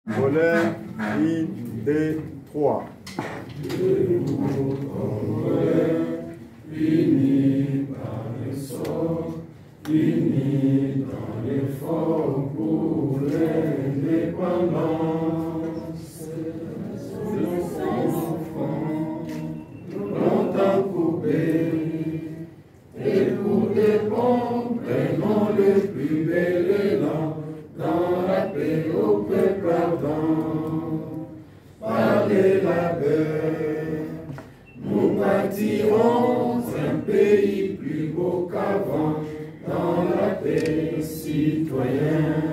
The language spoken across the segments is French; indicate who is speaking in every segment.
Speaker 1: Voleur, 1, 2, 3.
Speaker 2: Unis par le sort, unis dans l'effort pour l'indépendance. Nos enfants, longtemps coupés, et pour des bons, prenons le plus bel élan dans la paix au peuple ardent. Par les labeurs, nous bâtirons un pays plus beau qu'avant, dans la paix citoyenne.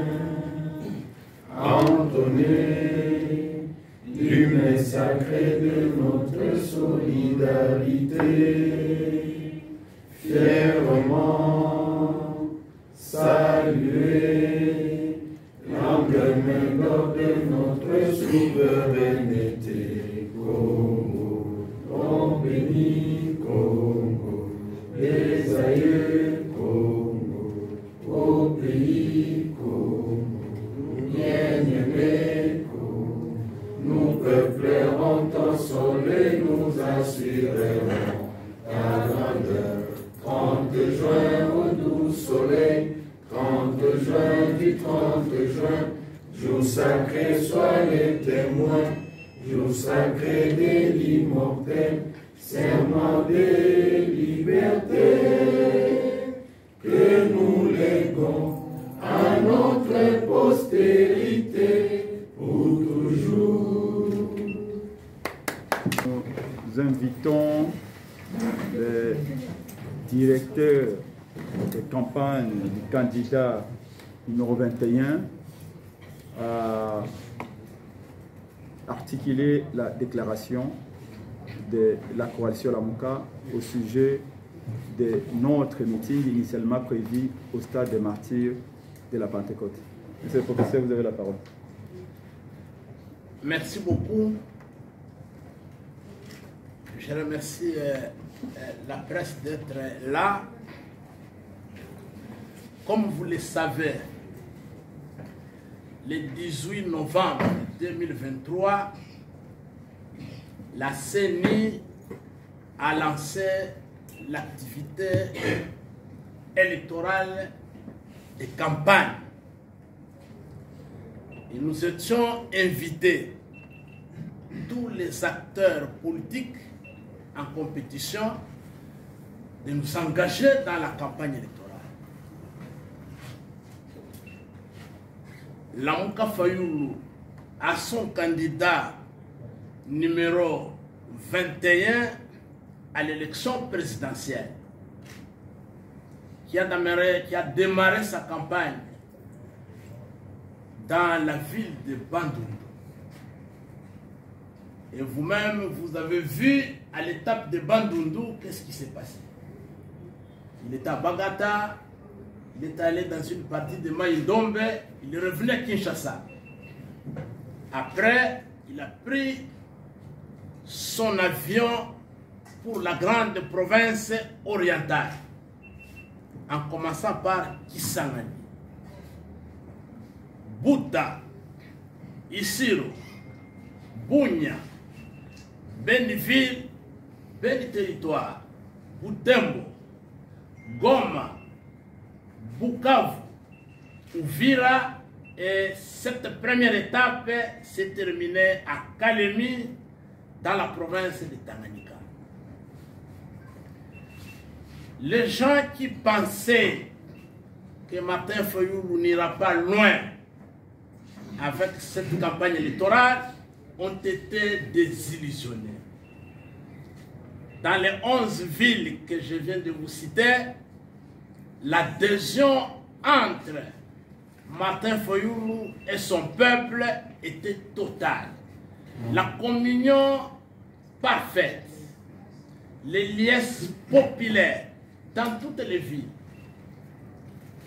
Speaker 2: Entonner l'hymne sacré de notre solidarité, fièrement saluer l'emblème d'or de notre souveraineté. Congo, on bénit Congo, les aïeux Congo, au pays Congo, bien-aimés Congo, nous peuplerons ton soleil, nous assurerons ta grandeur. 30 juin au doux soleil, 30 juin du 30 juin, jour sacré, sois les témoins. Jour sacré de l'immortel, serment de liberté, que nous léguons à notre postérité pour toujours.
Speaker 1: Nous invitons le directeur de campagne du candidat numéro 21 à articuler la déclaration de la coalition Lamuka au sujet de notre meeting initialement prévu au stade des martyrs de la Pentecôte. Monsieur le professeur, vous avez la parole.
Speaker 3: Merci beaucoup. Je remercie la presse d'être là. Comme vous le savez, le 18 novembre 2023, la CENI a lancé l'activité électorale de campagne. Et nous étions invités, tous les acteurs politiques en compétition, de nous engager dans la campagne électorale. Lamuka Fayulu a son candidat numéro 21 à l'élection présidentielle, qui a démarré sa campagne dans la ville de Bandundu. Et vous-même, vous avez vu à l'étape de Bandundu, qu'est-ce qui s'est passé. Il était à Bagata, il est allé dans une partie de Maïdombe, il est revenu à Kinshasa. Après, il a pris son avion pour la grande province orientale, en commençant par Kisangani, Buta, Isiro, Bunya, Beniville, Beni Territoire, Butembo, Goma, Bukavu, Uvira, et cette première étape s'est terminée à Kalemi, dans la province de Tanganyika. Les gens qui pensaient que Martin Fayulu n'ira pas loin avec cette campagne électorale ont été désillusionnés. Dans les 11 villes que je viens de vous citer, l'adhésion entre Martin Fayulu et son peuple était totale. La communion parfaite, les liesses populaires dans toutes les villes,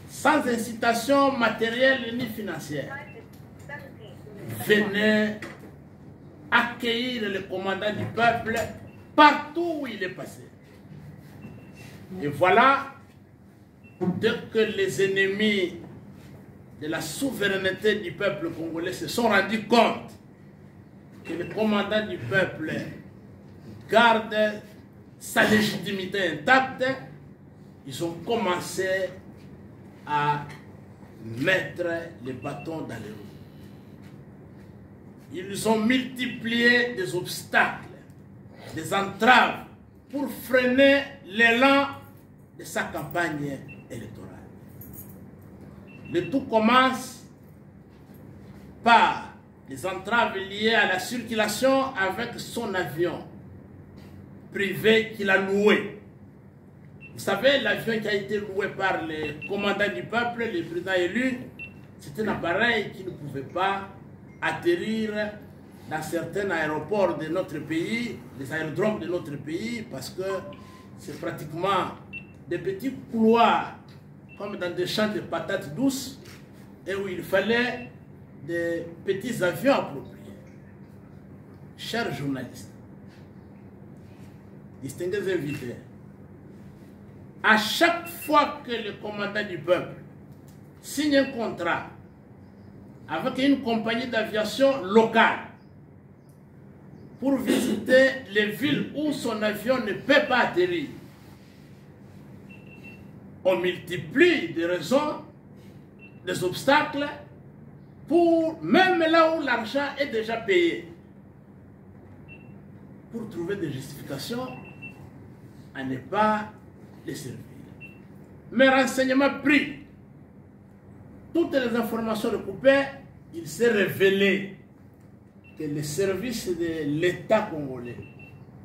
Speaker 3: sans incitation matérielle ni financière, venaient accueillir le commandant du peuple partout où il est passé. Et voilà, dès que les ennemis de la souveraineté du peuple congolais se sont rendus compte que le commandant du peuple garde sa légitimité intacte, ils ont commencé à mettre les bâtons dans les roues. Ils ont multiplié des obstacles, des entraves pour freiner l'élan de sa campagne électorale. Le tout commence par les entraves liées à la circulation avec son avion privé qu'il a loué. Vous savez, l'avion qui a été loué par les commandants du peuple, les présidents élus, c'est un appareil qui ne pouvait pas atterrir dans certains aéroports de notre pays, les aérodromes de notre pays, parce que c'est pratiquement des petits couloirs comme dans des champs de patates douces et où il fallait des petits avions appropriés. Chers journalistes, distingués invités, à chaque fois que le commandant du peuple signe un contrat avec une compagnie d'aviation locale pour visiter les villes où son avion ne peut pas atterrir, on multiplie des raisons, des obstacles, pour même là où l'argent est déjà payé, pour trouver des justifications à ne pas les servir. Mais renseignements pris, toutes les informations recoupées, il s'est révélé que les services de l'État congolais,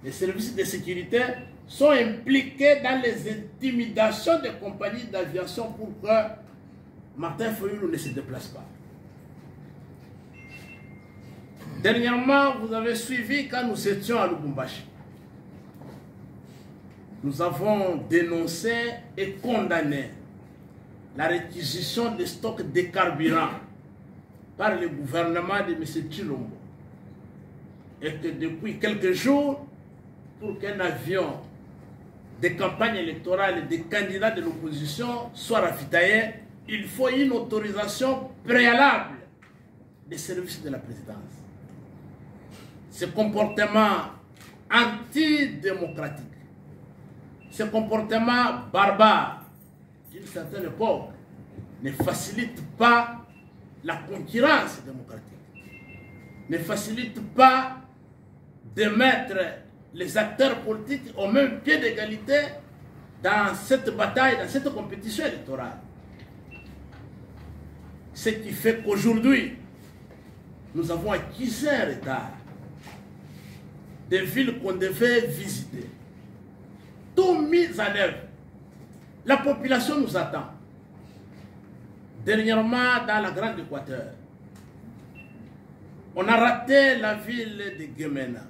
Speaker 3: les services de sécurité, sont impliqués dans les intimidations des compagnies d'aviation pour que Martin Fayulu ne se déplace pas. Dernièrement, vous avez suivi quand nous étions à Lubumbashi. Nous avons dénoncé et condamné la réquisition des stocks de carburant par le gouvernement de M. Tshilombo. Et que depuis quelques jours, pour qu'un avion de campagne électorale des candidats de l'opposition soit ravitaillé, il faut une autorisation préalable des services de la présidence. Ce comportement antidémocratique, ce comportement barbare d'une certaine époque ne facilite pas la concurrence démocratique, ne facilite pas de mettre les acteurs politiques au même pied d'égalité dans cette bataille, dans cette compétition électorale. Ce qui fait qu'aujourd'hui, nous avons acquis un retard des villes qu'on devait visiter. Tout mis en œuvre. La population nous attend. Dernièrement, dans la Grande Équateur, on a raté la ville de Gemena,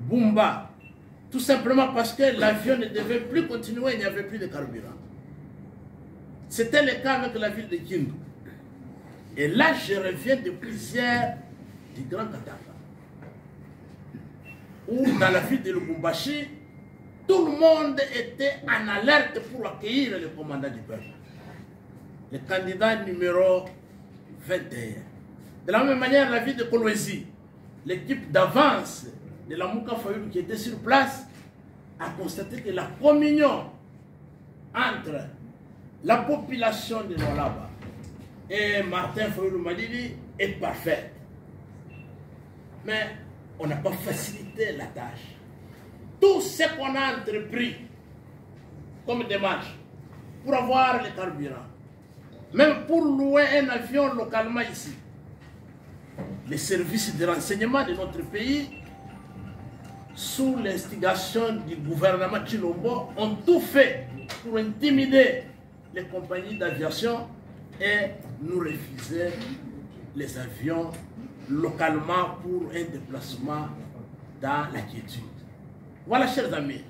Speaker 3: Bumba, tout simplement parce que l'avion ne devait plus continuer, il n'y avait plus de carburant. C'était le cas avec la ville de Kindu. Et là, je reviens depuis hier du Grand Katanga, où dans la ville de Lubumbashi, tout le monde était en alerte pour accueillir le commandant du peuple, le candidat numéro 21. De la même manière, la ville de Kolwezi, l'équipe d'avance de la Mouka Fayulu qui était sur place, a constaté que la communion entre la population de Lualaba et Martin Fayulu Madidi est parfaite. Mais on n'a pas facilité la tâche. Tout ce qu'on a entrepris comme démarche pour avoir le carburant, même pour louer un avion localement ici, les services de renseignement de notre pays, sous l'instigation du gouvernement Tshilombo, ont tout fait pour intimider les compagnies d'aviation et nous refuser les avions localement pour un déplacement dans la quiétude. Voilà, chers amis,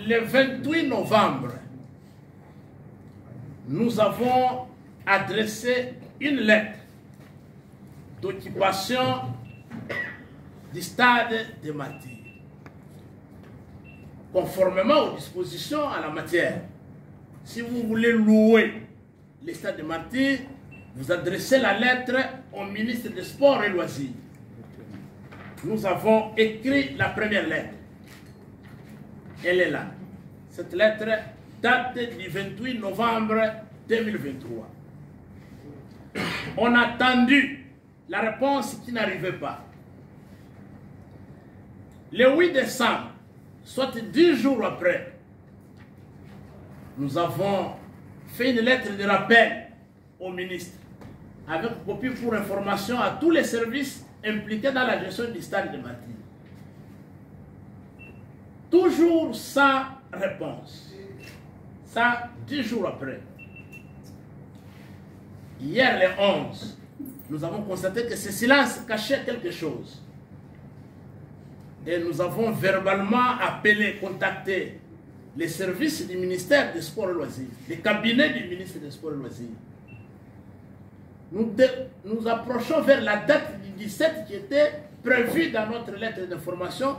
Speaker 3: le 28 novembre, nous avons adressé une lettre d'occupation du stade des Martyrs, conformément aux dispositions en la matière. Si vous voulez louer les stades de martyrs, vous adressez la lettre au ministre des Sports et Loisirs. Nous avons écrit la première lettre. Elle est là. Cette lettre date du 28 novembre 2023. On a attendu la réponse qui n'arrivait pas. Le 8 décembre, soit 10 jours après, nous avons fait une lettre de rappel au ministre avec copie pour information à tous les services impliqués dans la gestion du stade de Martyrs. Toujours sans réponse. Ça, 10 jours après. Hier, le 11, nous avons constaté que ce silence cachait quelque chose. Et nous avons verbalement appelé, contacté les services du ministère des Sports et Loisirs, les cabinets du ministère des Sports et Loisirs. Nous approchons vers la date du 17 qui était prévue dans notre lettre d'information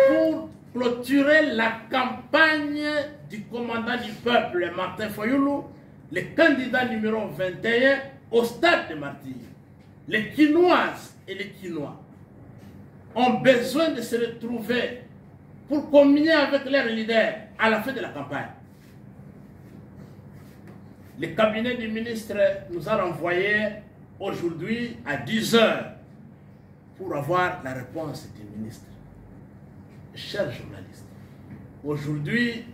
Speaker 3: pour clôturer la campagne du commandant du peuple, Martin Fayulu, le candidat numéro 21 au stade de Martyrs. Les Quinoises et les Quinois ont besoin de se retrouver pour communier avec leurs leaders à la fin de la campagne. Le cabinet du ministre nous a renvoyé aujourd'hui à 10 h pour avoir la réponse du ministre. Chers journalistes, aujourd'hui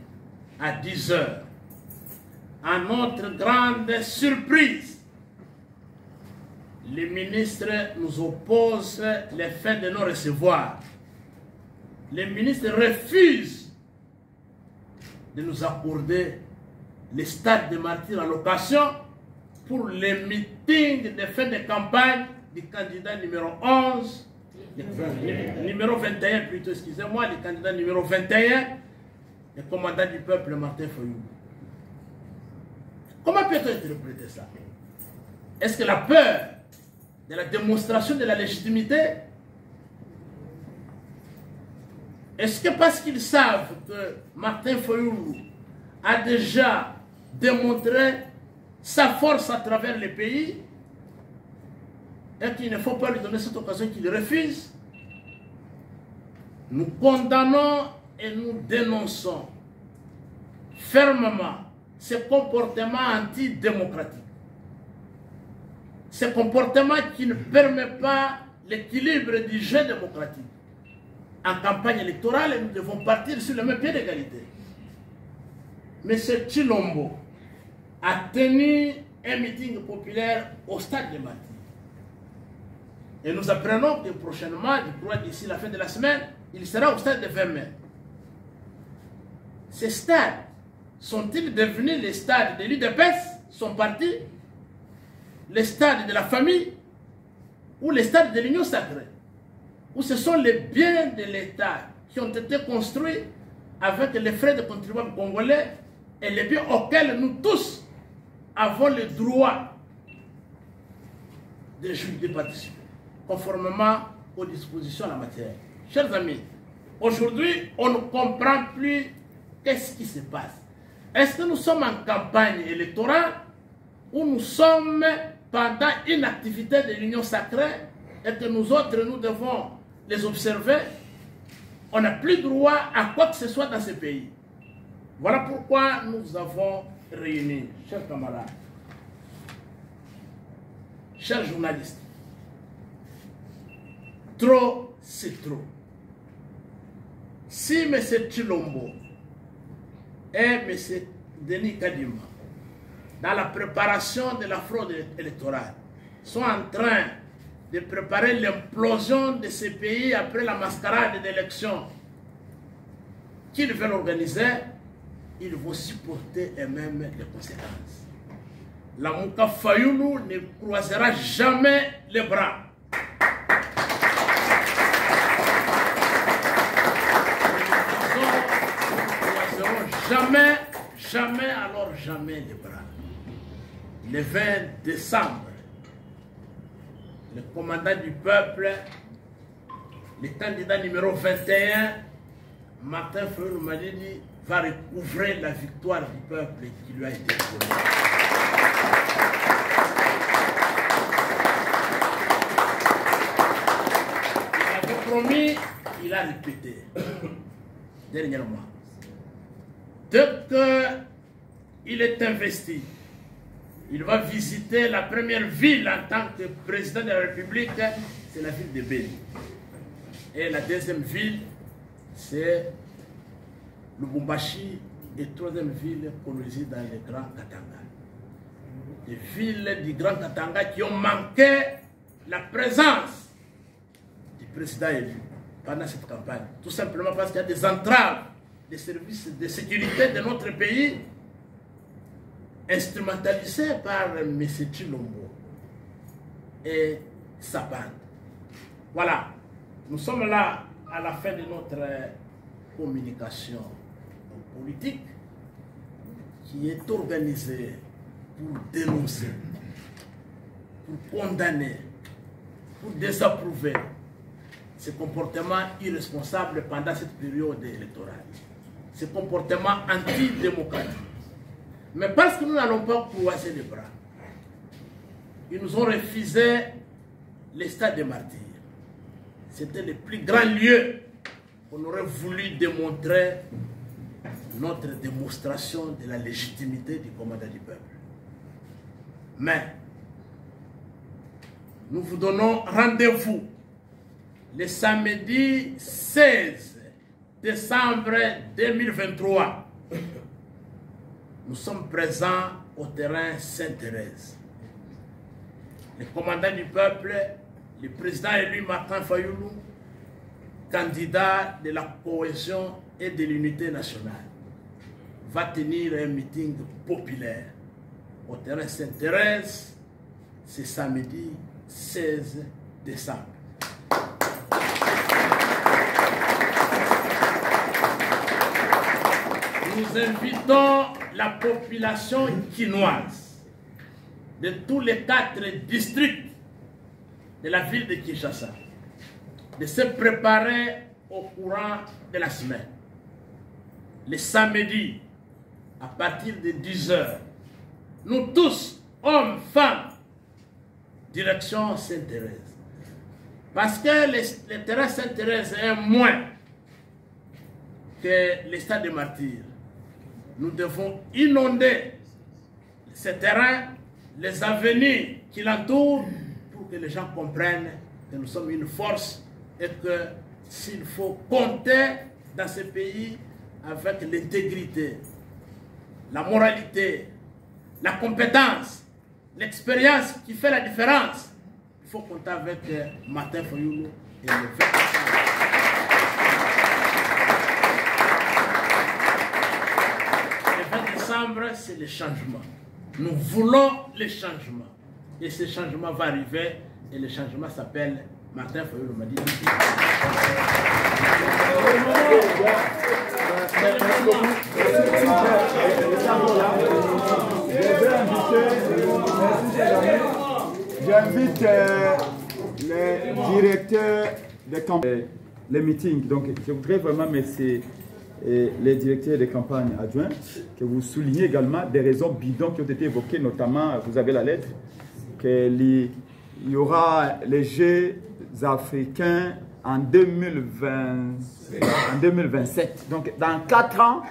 Speaker 3: à 10 h, à notre grande surprise, le ministre nous oppose le fait de nous recevoir. Le ministre refuse de nous accorder le stade de Martyrs en location pour les meetings de fin de campagne du candidat numéro 11, numéro 21 plutôt, excusez-moi, le candidat numéro 21, le commandant du peuple Martin Fayulu. Comment peut-on interpréter ça? Est-ce que la peur de la démonstration de la légitimité? Est-ce que parce qu'ils savent que Martin Fayulu a déjà démontré sa force à travers le pays et qu'il ne faut pas lui donner cette occasion qu'il refuse? Nous condamnons et nous dénonçons fermement ce comportement antidémocratique. Ce comportement qui ne permet pas l'équilibre du jeu démocratique. En campagne électorale, nous devons partir sur le même pied d'égalité. M. Chilombo a tenu un meeting populaire au stade de Martyrs. Et nous apprenons que prochainement, je crois d'ici la fin de la semaine, il sera au stade de 20 mai. Ces stades sont-ils devenus les stades de l'UDPS, son parti, les stades de la famille ou les stades de l'Union sacrée? Ou ce sont les biens de l'État qui ont été construits avec les frais de contribuables congolais et les biens auxquels nous tous avons le droit de participer, conformément aux dispositions en la matière. Chers amis, aujourd'hui, on ne comprend plus qu'est-ce qui se passe. Est-ce que nous sommes en campagne électorale ou nous sommes pendant une activité de l'Union sacrée et que nous autres, nous devons les observer? On n'a plus droit à quoi que ce soit dans ce pays. Voilà pourquoi nous avons réuni, chers camarades, chers journalistes. Trop, c'est trop. Si M. Chilombo et M. Denis Kadima, dans la préparation de la fraude électorale, sont en train de préparer l'implosion de ces pays après la mascarade d'élections qu'ils veulent organiser, ils vont supporter eux-mêmes les conséquences. La Mouka Fayulu ne croisera jamais les bras. Nous ne croiserons jamais, alors jamais les bras. Le 20 décembre, le commandant du peuple, le candidat numéro 21, Martin Fayulu va recouvrer la victoire du peuple qui lui a été donnée. promis, il a répété. Dernièrement. Dès qu'il est investi, il va visiter la première ville en tant que président de la République, c'est la ville de Béni. Et la deuxième ville, c'est Lubumbashi, et troisième ville colonisée dans le Grand Katanga. Des villes du Grand Katanga qui ont manqué la présence du président élu pendant cette campagne. Tout simplement parce qu'il y a des entraves des services de sécurité de notre pays instrumentalisés par M. Tshilombo et sa bande. Voilà, nous sommes là à la fin de notre communication politique qui est organisée pour dénoncer, pour condamner, pour désapprouver ce comportement irresponsable pendant cette période électorale, ce comportement antidémocratique. Mais parce que nous n'allons pas croiser les bras, ils nous ont refusé les stades des martyrs. C'était le plus grand lieu qu'on aurait voulu démontrer notre démonstration de la légitimité du commandant du peuple. Mais nous vous donnons rendez-vous le samedi 16 décembre 2023. Nous sommes présents au terrain Sainte-Thérèse. Le commandant du peuple, le président élu Martin Fayoulou, candidat de la cohésion et de l'unité nationale, va tenir un meeting populaire au terrain Sainte-Thérèse ce samedi 16 décembre. Nous invitons la population quinoise de tous les 4 districts de la ville de Kinshasa de se préparer au courant de la semaine. Le samedi, à partir de 10 h, nous tous, hommes, femmes, direction Sainte-Thérèse. Parce que le terrain Sainte-Thérèse est moins que le stade des martyrs. Nous devons inonder ce terrain, les avenirs qui l'entourent, pour que les gens comprennent que nous sommes une force et que s'il faut compter dans ce pays avec l'intégrité, la moralité, la compétence, l'expérience qui fait la différence, il faut compter avec Martin Fayoulou et le 20 décembre, c'est le changement. Nous voulons le changement. Et ce changement va arriver. Et le changement s'appelle Martin Fayoulou m'a dit.
Speaker 1: J'invite les directeurs de campagne, les meetings. Donc, je voudrais vraiment remercier les directeurs de campagne adjoints, que vous soulignez également des raisons bidons qui ont été évoquées, notamment, vous avez la lettre, qu'il y aura les Jeux africains en 2027. Donc, dans 4 ans,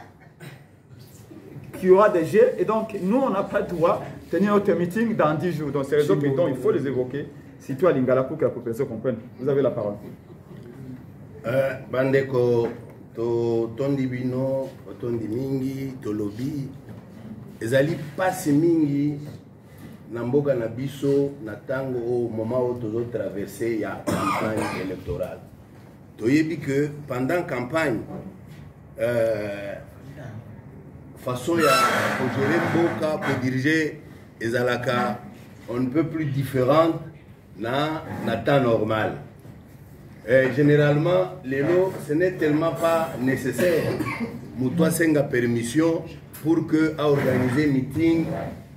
Speaker 1: qu'il y aura des Jeux. Et donc, nous, on n'a pas le droit de tenir notre meeting dans 10 jours. Donc, ces raisons bidons, il faut les évoquer, surtout à Lingala, pour que la population comprenne. Vous avez la parole.
Speaker 4: Bandeko, tondi bino, tondi mingi, tolobi, ezali pasi mingi, namboka na biso, na tango au moment où tozo traverser ya campagne électorale. Toyebi que pendant campagne, façon ya pour gérer boka, pour diriger ezalaka, on ne peut plus différente na temps normal. Généralement, les lots, ce n'est tellement pas nécessaire. Moutoua senga permission pour que à organiser meeting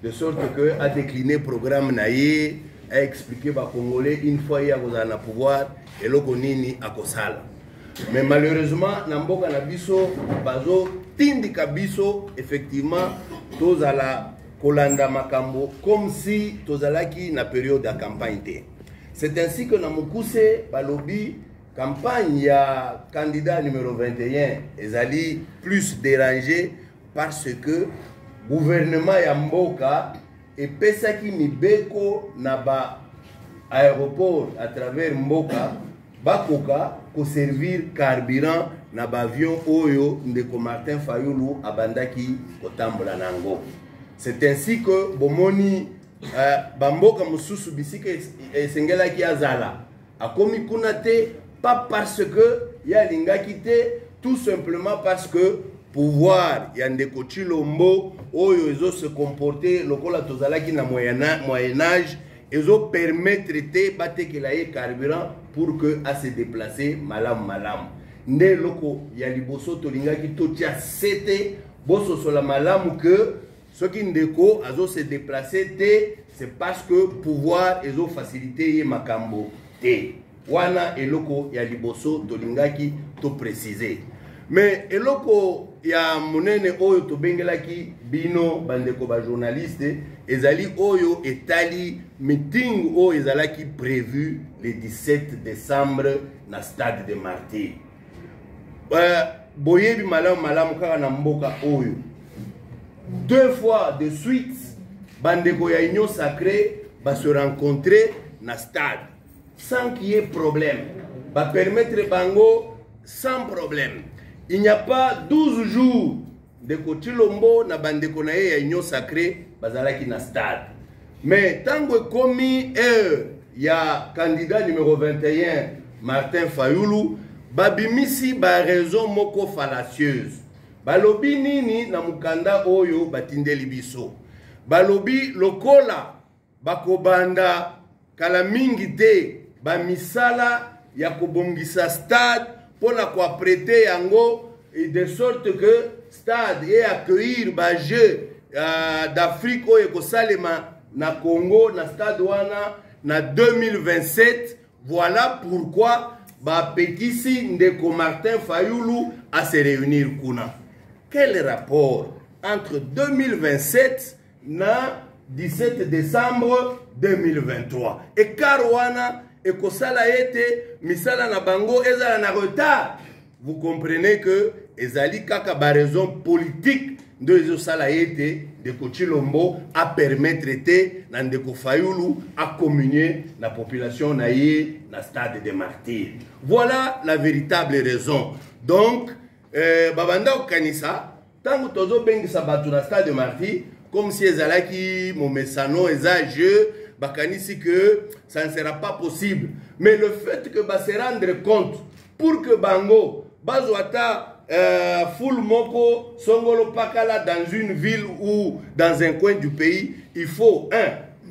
Speaker 4: de sorte que à décliner programme naïe, à expliquer aux Congolais une fois il y a un pouvoir et l'okonini à Kosala. Mais malheureusement, Namboka Nabiso, Bazo, Tindika Biso, effectivement, Tozala Kolanda Makambo, comme si Tozalaki na période de campagne. C'est ainsi que Namokuse, Balobi, campagne, il y a candidat numéro 21, ils allaient plus dérangé parce que le gouvernement Yamboka et Pesaki Mibeko Naba aéroport à travers Mboka, Bakoka, pour servir carburant na avion Oyo Ndeko Martin Fayulu Abandaki Kotambola Nango. C'est ainsi que Bomoni Bamboka Mususu Bisika Sengela ki Azala a commis Kunate, pas parce que ya linga quitté, tout simplement parce que pouvoir Yandeko Chilombo Oyo Ezo se comporter lokola tozalaki na Moyen-Âge Ezo permettre te bate que la carburant pour que à se déplacer malam. Nde loko ya liboso tolinga ki totia sete boso sola malam que ce qui ndeko azo se déplacer te c'est parce que pouvoir ezo faciliter ye makambo te wana eloko ya liboso tolinga ki to préciser. Mais eloko ya monene oyo to bengelaki bino bandeko ba journaliste ezali oyo etali meeting oyo ezalaki prévu le 17 décembre na stade de Martyrs. Boyebi malamu kaka na mboka oyo 2 fois de suite bandeko ya Union Sacrée va se rencontrer na stade sans qu'il y ait problème, va permettre bango sans problème. Il n'y a pas 12 jours de Kochilombo na bandeko na ya Union Sacrée bazalaki na stade. Mais tango komi ya candidat numéro 21 Martin Fayulu babimisi ba raison moko fallacieuse. Balobi nini na mukanda oyo batindeli biso. Balobi lokola bakobanda kala mingi te ba misala ya kobongisa stade pona kwa prêter yango et de sorte que stade et accueillir ba jeux d'Afrique oyo kosalema na Congo na stade wana na 2027. Voilà pourquoi ba petisi Ndeko Martin Fayulu à se réunir kuna. Quel rapport entre 2027 na 17 décembre 2023? Et Karwana et Kosala ete misala na bango ezala na retard. Vous comprenez que ezali kaka ba raison politique de sala ete de Kochilombo à permettre te na Ndeko Fayulu à communier la population na ye na stade de Martyrs. Voilà la véritable raison. Donc babanda okanisa tango tozo bengisa batu na stade de Martyrs comme si ezalaki momesano ezage bakanisi que ça ne sera pas possible. Mais le fait que ba se rendre compte pour que bango bazwata full moko songolo pakala dans une ville ou dans un coin du pays, il faut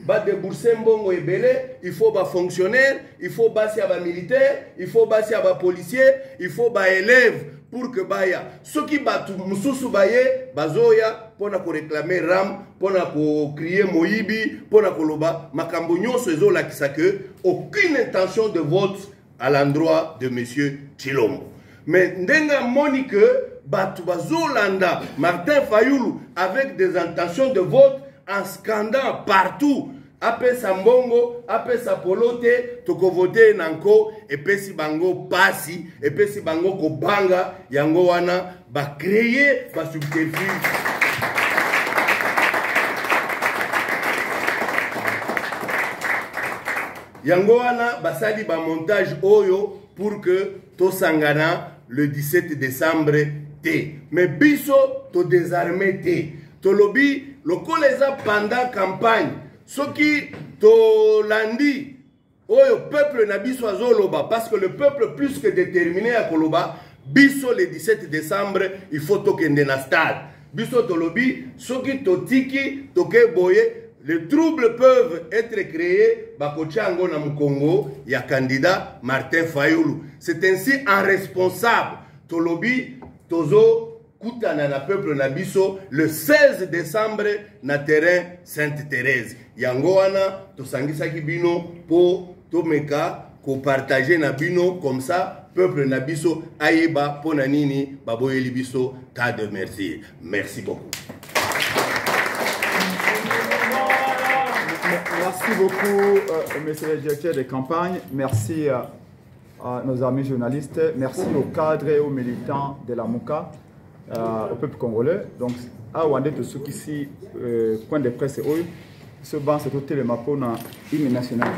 Speaker 4: ba débourser mbongo ebele, il faut ba fonctionnaire, il faut ba si ba militaire, il faut ba si ba policier, il faut ba élève pour que baya soki batu mususu baye bazoya pona ko réclamer ram, pona ko crier moyibi, pona ko loba makambo nyonso ezolakisa que aucune intention de vote à l'endroit de monsieur Chilombo. Mais ndenga moni que batu bazolanda Martin Fayulu avec des intentions de vote en scandant partout. Apesa mbongo, apesa polote, toko vote nanko, epesi bango pasi, epesi bango kobanga, yango wana ba créer ba subterfuge. Yango wana basali ba montage oyo pour que to sangana le 17 décembre te. Mais biso to désarmé te. To lobi lokoleza pendant campagne. Soki to landi oyo peuple na biso azoloba parce que le peuple plus que déterminé à koloba biso le 17 décembre il faut tokende na stade. Biso to lobi soki to tiki toke boye. Les troubles peuvent être créés bakochango na Mkongo ya candidat Martin Fayulu. C'est ainsi un responsable tolobi tozo kutana na peuple na biso le 16 décembre na terrain Sainte-Thérèse. Yango wana tosangisa ki bino po tomeka ko partager na bino comme ça peuple na biso ayeba pona nini baboyeli biso ta de merci. Merci beaucoup.
Speaker 1: Merci beaucoup, monsieur le directeur de campagne. Merci à nos amis journalistes, merci aux cadres et aux militants de la MOCA, au peuple congolais. Donc, à Wande de ceux qui ici, point de presse, ce banc, c'est tout le mapon hymne national.